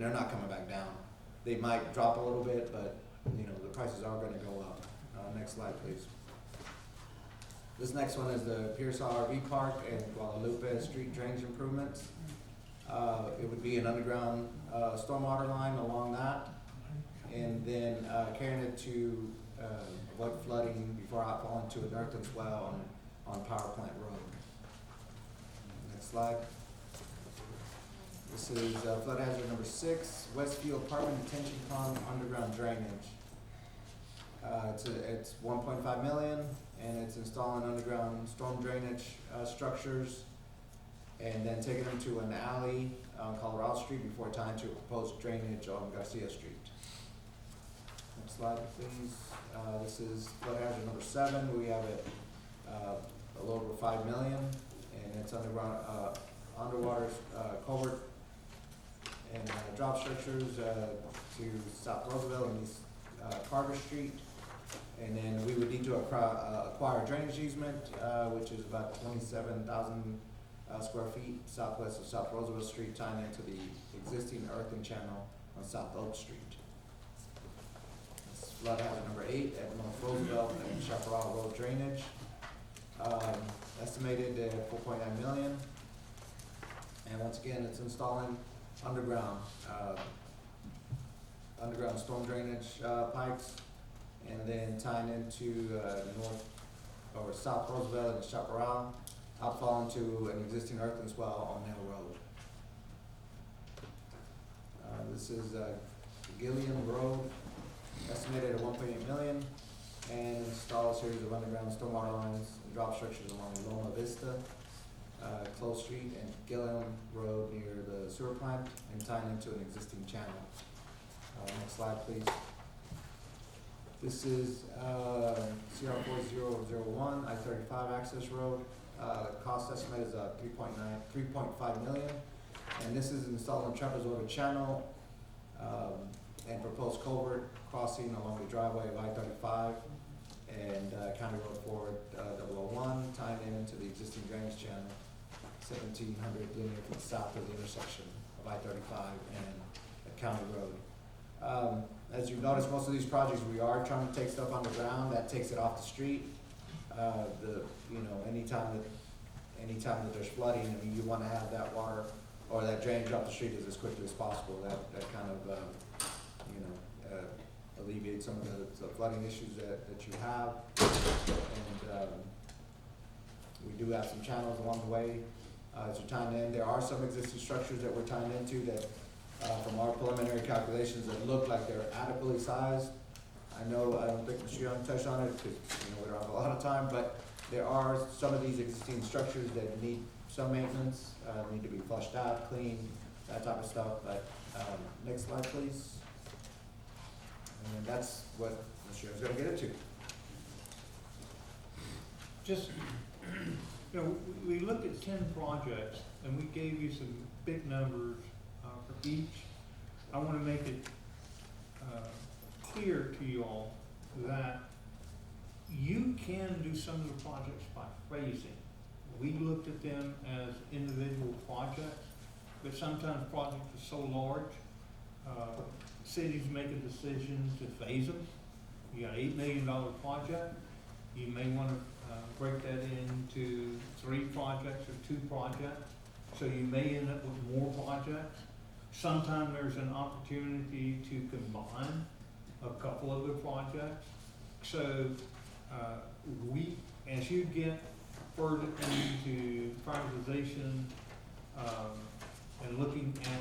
they're not coming back down. They might drop a little bit, but you know, the prices are gonna go up. Next slide, please. This next one is the Pearsall RV Park and Guadalupe street drainage improvements. It would be an underground stormwater line along that, and then carrying it to avoid flooding before outfalling to an earthen well on Power Plant Road. Next slide. This is flood hazard number 6, Westview Apartment Detention Pond underground drainage. It's 1.5 million, and it's installing underground storm drainage structures, and then taking them to an alley on Colorado Street before tying to a proposed drainage on Garcia Street. Next slide, please. This is flood hazard number 7. We have it a little over 5 million, and it's underwater culvert and drop structures to South Roosevelt and East Carter Street. And then we would need to acquire a drainage easement, which is about 27,000 square feet southwest of South Roosevelt Street, tying into the existing earthen channel on South Oak Street. This is flood hazard number 8 at North Roosevelt and Chaparral Road drainage. Estimated at 4.9 million. And once again, it's installing underground storm drainage pipes, and then tying into North or South Roosevelt and Chaparral, outfall into an existing earthen well on Mill Road. This is Gilliam Road, estimated at 1.8 million, and install a series of underground stormwater lines and drop structures along Loma Vista, Close Street, and Gilliam Road near the sewer plant, and tying into an existing channel. Next slide, please. This is CR 4001, I-35 access road. The cost estimate is 3.5 million, and this is installing trapezoidal channel and proposed culvert crossing along the driveway of I-35 and County Road Forward 001, tying into the existing drainage channel 1700 linear feet south of the intersection of I-35 and County Road. As you've noticed, most of these projects, we are trying to take stuff underground. That takes it off the street. Anytime that there's flooding, I mean, you want to have that water or that drainage off the street as quickly as possible. That kind of alleviates some of the flooding issues that you have. And we do have some channels along the way as you're tying in. There are some existing structures that we're tying into that, from our preliminary calculations, that look like they're adequately sized. I don't think Ms. Young touched on it because we don't have a lot of time, but there are some of these existing structures that need some maintenance, need to be flushed out, cleaned, that type of stuff. But next slide, please. And that's what Ms. Young's going to get into. Just, we looked at 10 projects and we gave you some big numbers for each. I want to make it clear to you all that you can do some of the projects by phasing. We looked at them as individual projects, but sometimes projects are so large, cities make a decision to phase them. You got an $8 million project, you may want to break that into 3 projects or 2 projects, so you may end up with more projects. Sometimes there's an opportunity to combine a couple of the projects. So as you get further into prioritization and looking at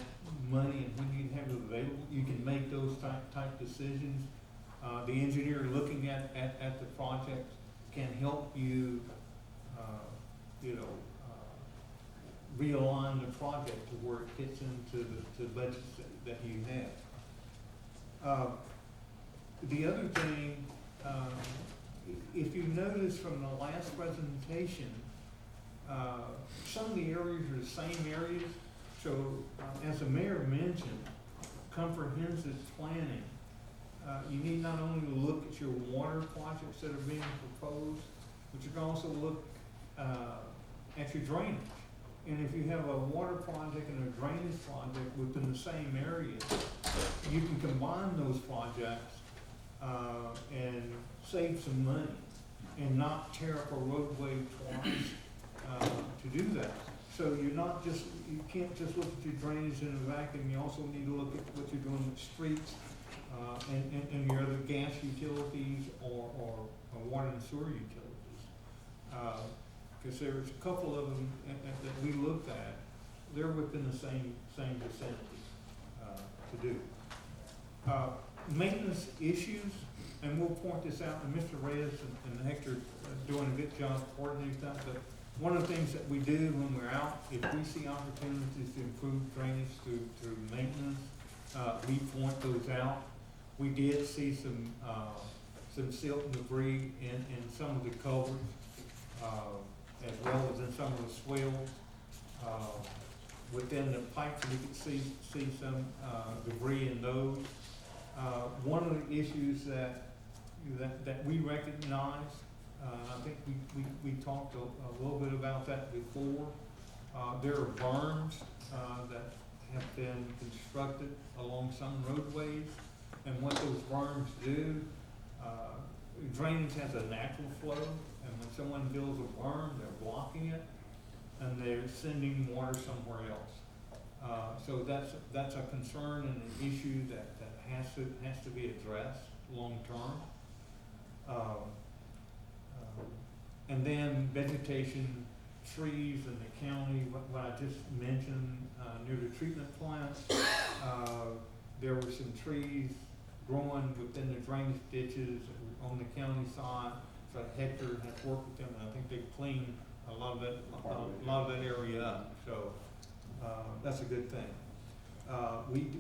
money and when you have it available, you can make those type decisions. The engineer looking at the project can help you, realign the project to where it fits into the budget that you have. The other thing, if you notice from the last presentation, some of the areas are the same areas. So as the mayor mentioned, comprehensive planning. You need not only to look at your water projects that are being proposed, but you can also look at your drainage. And if you have a water project and a drainage project within the same area, you can combine those projects, and save some money and not tear up a roadway twice, to do that. So you're not just, you can't just look at your drainage in a vacuum, you also need to look at what you're doing with streets, and your other gas utilities or water and sewer utilities. Cause there's a couple of them that we looked at, they're within the same vicinity, to do. Maintenance issues, and we'll point this out, and Mr. Reyes and Hector are doing a good job coordinating that, but one of the things that we do when we're out, if we see opportunities to improve drainage through maintenance, we point those out. We did see some silt and debris in some of the culverts, as well as in some of the swales. Within the pipes, we could see some debris in those. One of the issues that we recognize, I think we talked a little bit about that before. There are berms that have been constructed along some roadways, and what those berms do, drainage has a natural flow, and when someone builds a berm, they're blocking it, and they're sending water somewhere else. So that's a concern and an issue that has to be addressed long term. And then vegetation, trees in the county, what I just mentioned, near the treatment plant, there were some trees growing within the drainage ditches on the county side. So Hector has worked with them, and I think they cleaned a lot of that area up. So that's a good thing.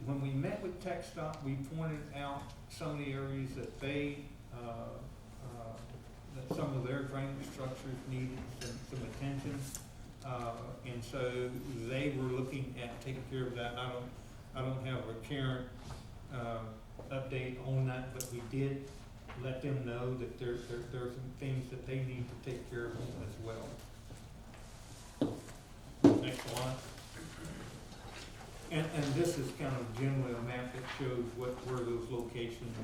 When we met with TechStop, we pointed out some of the areas that that some of their drainage structures needed some attention. And so they were looking at taking care of that. I don't have a current update on that, but we did let them know that there are some things that they need to take care of as well. Next slide. And this is kind of generally a map that shows where those locations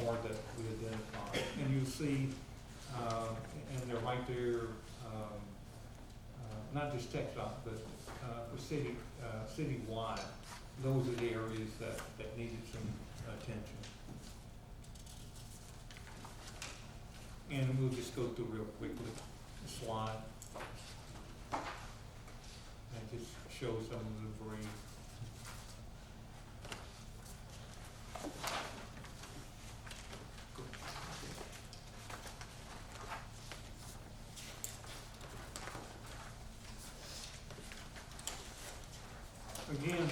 are that we identified. And you'll see, and they're right there, not just TechDOT, but for citywide. Those are the areas that needed some attention. And we'll just go through real quickly the slide. And just show some of the debris. Again,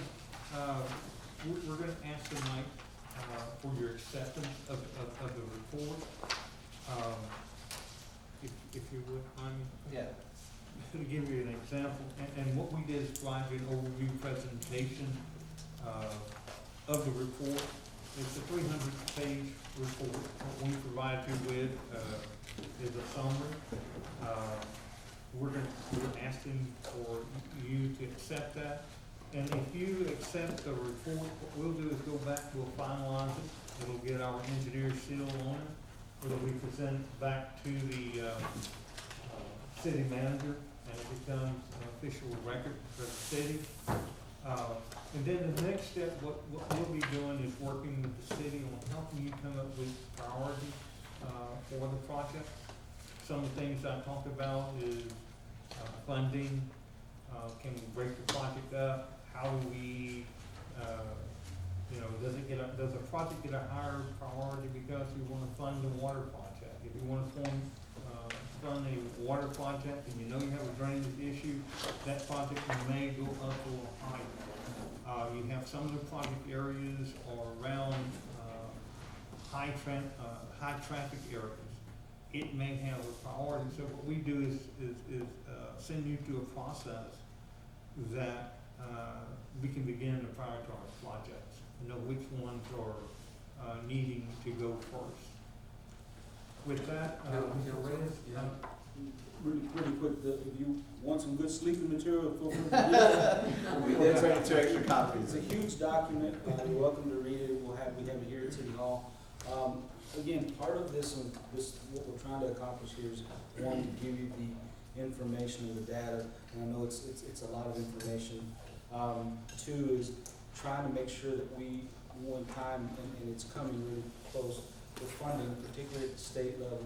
we're going to ask tonight for your acceptance of the report. If you would, Yeah. to give you an example, and what we did is provide you an overview presentation of the report. It's a 300-page report. What we provide you with is a summary. We're asking for you to accept that. And if you accept the report, what we'll do is go back, we'll finalize it. It'll get our engineer's seal on it. It'll be presented back to the city manager, and it becomes an official record for the city. And then the next step, what we'll be doing is working with the city on helping you come up with priorities for the project. Some of the things I talked about is funding. Can we break the project up? How do we, does a project get a higher priority because you want to fund the water project? If you want to fund a water project and you know you have a drainage issue, that project may go up a little higher. You have some of the project areas are around high traffic areas. It may have a priority. So what we do is send you through a process that we can begin to prioritize projects, know which ones are needing to go first. With that, Mr. Reyes, Really quick, if you want some good sleeping material, feel free to get it. We did bring 2 extra copies. It's a huge document, you're welcome to read it, we have it here at City Hall. Again, part of this, what we're trying to accomplish here is, one, to give you the information and the data, and I know it's a lot of information. Two is trying to make sure that we, one time, and it's coming really close with funding, particularly at the state level,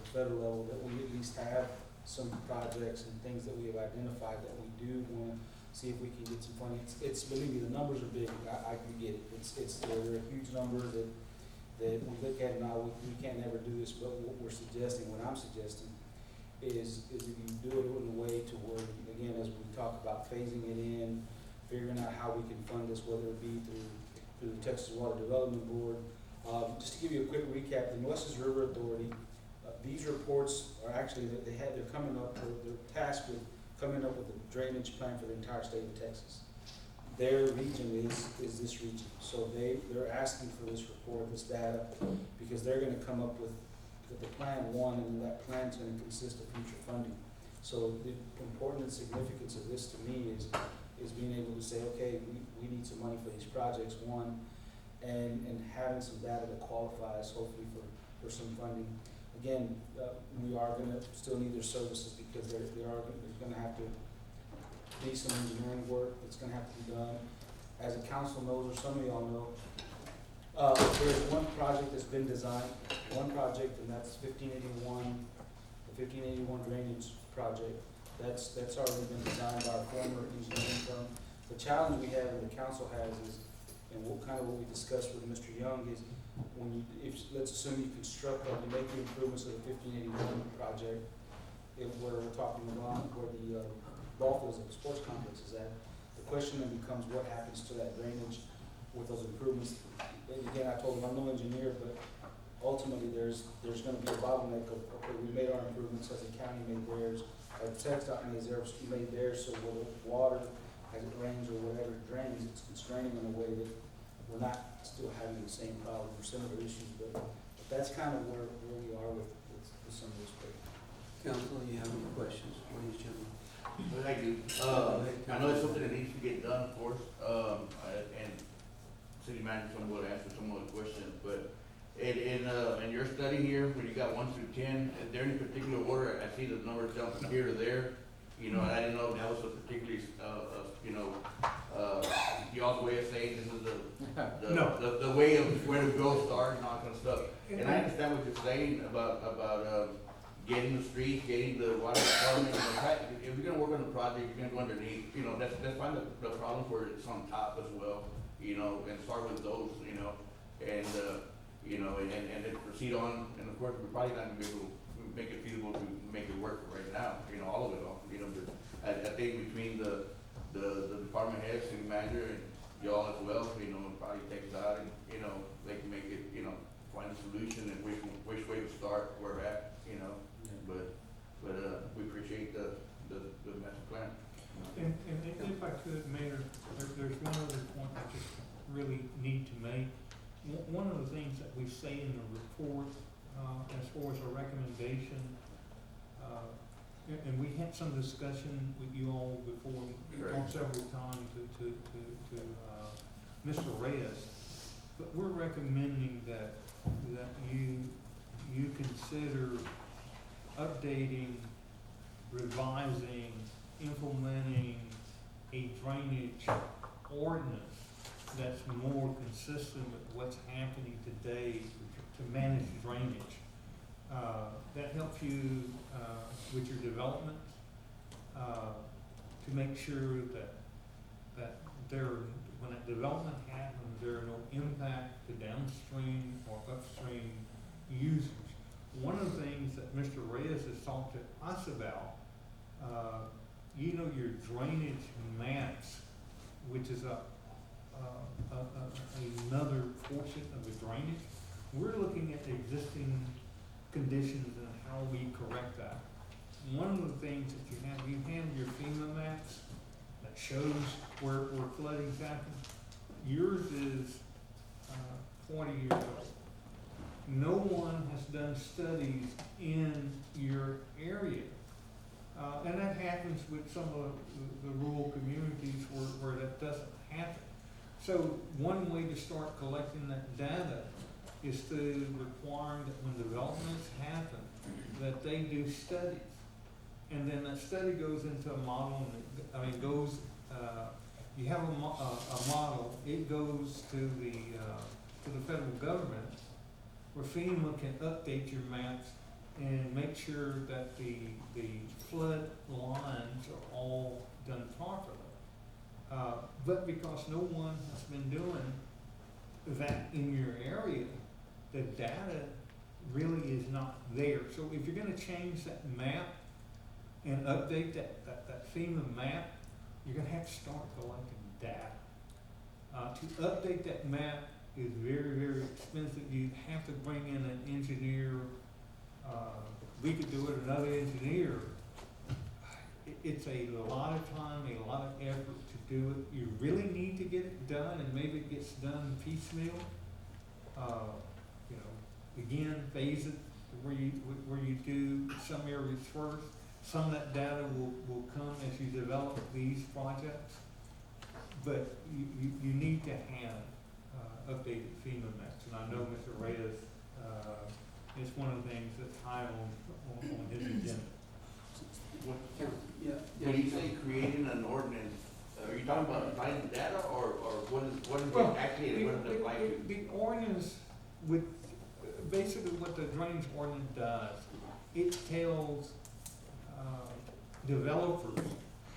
the federal level, that we at least have some projects and things that we have identified that we do want to see if we can get some funding. It's believe me, the numbers are big. I can get it. They're huge numbers that we look at now. We can't never do this, but what we're suggesting, what I'm suggesting, is if you do it in a way to where, again, as we talk about phasing it in, figuring out how we can fund this, whether it be through the Texas Water Development Board. Just to give you a quick recap, the Nueces River Authority, these reports are actually, they're coming up, they're tasked with coming up with a drainage plan for the entire state of Texas. Their region is this region. So they're asking for this report, this data, because they're gonna come up with the plan one, and that plan's gonna consist of future funding. So the importance and significance of this to me is being able to say, okay, we need some money for these projects, one, and having some data that qualifies hopefully for some funding. Again, we are gonna still need their services because there's gonna have to be some engineering work that's gonna have to be done. As the council knows, or some of y'all know, there's one project that's been designed, one project, and that's 1581, the 1581 drainage project. That's already been designed by a former engineering firm. The challenge we have and the council has is, and what we discussed with Mr. Young is, let's assume you construct or you make the improvements of the 1581 project, where we're talking about where the ball fields of the sports complex is at. The question then becomes what happens to that drainage with those improvements. And again, I told him I'm no engineer, but ultimately there's going to be a bottleneck of, okay, we made our improvements as the county made theirs, or TxDOT made theirs, so whether water, as it rains or whatever it drains, it's constraining in a way that we're not still having the same problem or similar issues, but that's kind of where we are with some of this. Council, you have any questions for these gentlemen? Well, I do. I know it's something that needs to get done, of course, and city manager will answer some of the questions, but in your study here, when you got 1 through 10, is there any particular order? I see the numbers jumping here to there, you know, and I didn't know if that was a particularly, y'all's way of saying this is the way of where to go start and all that kind of stuff. And I understand what you're saying about getting the streets, getting the water department. If you're gonna work on the project, you're gonna go underneath. You know, that's fine. The problem where it's on top as well. You know, and start with those. You know, and then proceed on. And of course, we're probably not gonna be able to make it feasible to make it work right now. You know, all of it all. You know, but I think between the department heads, city manager, and y'all as well. You know, probably take it out and they can make it. Find a solution and which way to start where we're at. But we appreciate the master plan. And if I could, Mayor, there's one other point I just really need to make. One of the things that we say in the report, as far as a recommendation, and we had some discussion with you all before, on several times to Mr. Reyes, but we're recommending that you consider updating, revising, implementing a drainage ordinance that's more consistent with what's happening today to manage drainage. That helps you with your development to make sure that when that development happens, there are no impact to downstream or upstream users. One of the things that Mr. Reyes has talked to us about, your drainage maps, which is another portion of the drainage. We're looking at the existing conditions and how we correct that. One of the things that you have your FEMA maps that shows where flooding's happening. Yours is 40 years old. no one has done studies in your area. And that happens with some of the rural communities where that doesn't happen. So one way to start collecting that data is to require that when developments happen, that they do studies. And then that study goes into a model, and you have a model, it goes to the federal government, where FEMA can update your maps and make sure that the flood lines are all done properly. But because no one has been doing that in your area, the data really is not there. So if you're gonna change that map and update that FEMA map, you're gonna have to start collecting data. To update that map is very, very expensive. You have to bring in an engineer. We could do it, another engineer. It's a lot of time, a lot of effort to do it. You really need to get it done, and maybe it gets done piecemeal. Again, phase it where you do some areas first. Some of that data will come as you develop these projects. But you need to have updated FEMA maps, and I know Mr. Reyes, it's one of the things that's high on his agenda. When you say creating an ordinance, are you talking about applying data, or what is Well, it actually, what does it apply to? The ordinance with, basically what the drainage ordinance does, it tells developers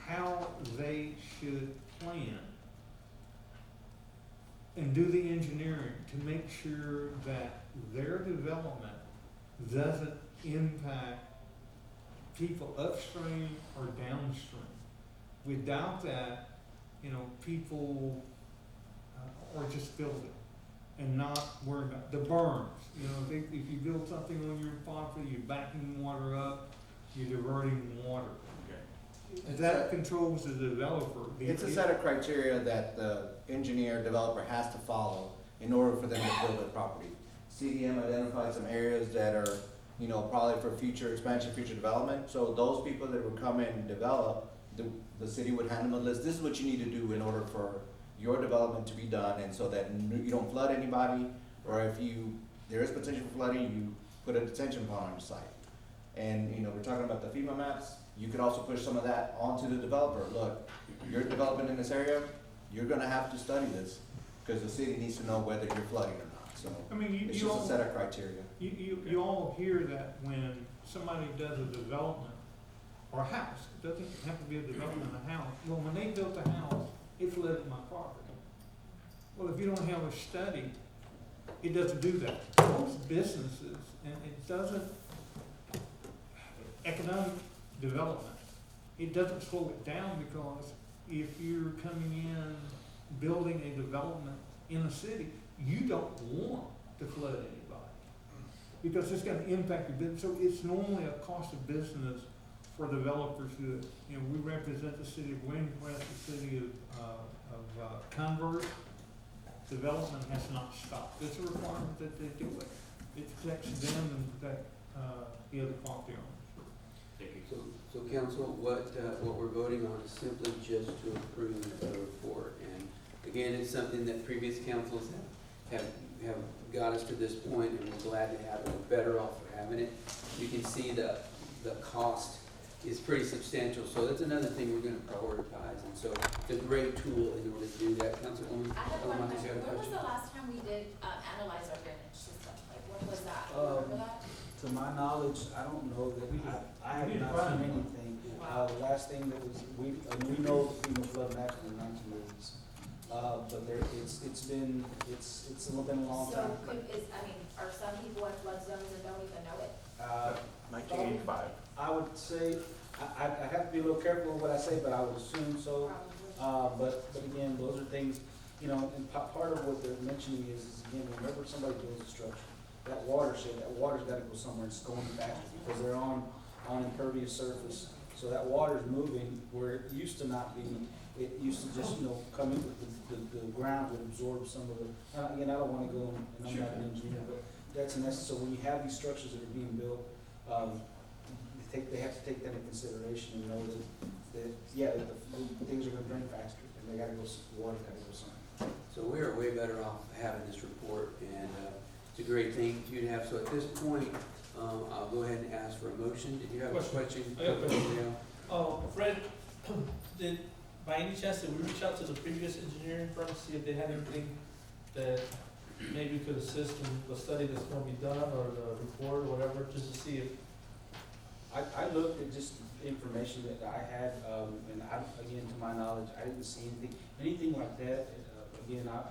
how they should plan and do the engineering to make sure that their development doesn't impact people upstream or downstream. Without that, people are just building and not worrying about the berms. If you build something on your property, you're backing water up, you're diverting water. That controls the developer. It's a set of criteria that the engineer, developer has to follow in order for them to build their property. CDM identified some areas that are, probably for future expansion, future development. So those people that would come in and develop, the city would hand them a list. This is what you need to do in order for your development to be done, and so that you don't flood anybody, or if there is potential for flooding, you put a detention pond on your site. And, we're talking about the FEMA maps. You could also push some of that onto the developer. Look, you're developing in this area, you're gonna have to study this, because the city needs to know whether you're flooding or not. So it's just a set of criteria. You all hear that when somebody does a development or a house, it doesn't have to be a development of a house. Well, when they built a house, it flooded my property. Well, if you don't have a study, it doesn't do that. Most businesses, and it doesn't, economic development, it doesn't slow it down, because if you're coming in, building a development in a city, you don't want to flood anybody, because it's gonna impact your business. So it's normally a cost of business for developers who, we represent the city of Windcrest, the city of Converse. Development has not stopped. It's a requirement that they do it. It protects them and protects the other property owners. Thank you. So council, what we're voting on is simply just to approve the report. And again, it's something that previous councils have got us to this point, and we're glad to have it. We're better off for having it. You can see the cost is pretty substantial, so that's another thing we're gonna prioritize. And so it's a great tool in order to do that. Councilwoman, I have one Alama's question. got a When was question. the last time we did analyze our drainage system? Like, when was that? Do you remember that? To my knowledge, I don't know that, I have not seen anything. The last thing that was, we know the FEMA flood map in the 1980s. But it's been a long time. So are some people in flood zones and don't even know it? 1985. I would say, I have to be a little careful with what I say, but I would assume so. Probably. But again, those are things, and part of what they're mentioning is again, whenever somebody builds a structure, that water's gotta go somewhere, it's going faster, because they're on impervious surface. So that water's moving where it used to not be. it used to just, come in with the ground would absorb some of the, again, I don't wanna go, and I'm not an engineer, but that's an essence, so when you have these structures that are being built, they have to take that into consideration and know that the things are gonna drain faster, and they gotta go, water's gotta go somewhere. So we are way better off having this report, and it's a great thing for you to have. So at this point, I'll go ahead and ask for a motion. Did you have a question? I got a question. Yeah. Fred, by any chance, did we reach out to the previous engineering firm to see if they had anything that maybe could assist in the study that's gonna be done, or the report, or whatever, just to see if, I looked at just information that I had, and again, to my knowledge, I didn't see anything like that. Again, I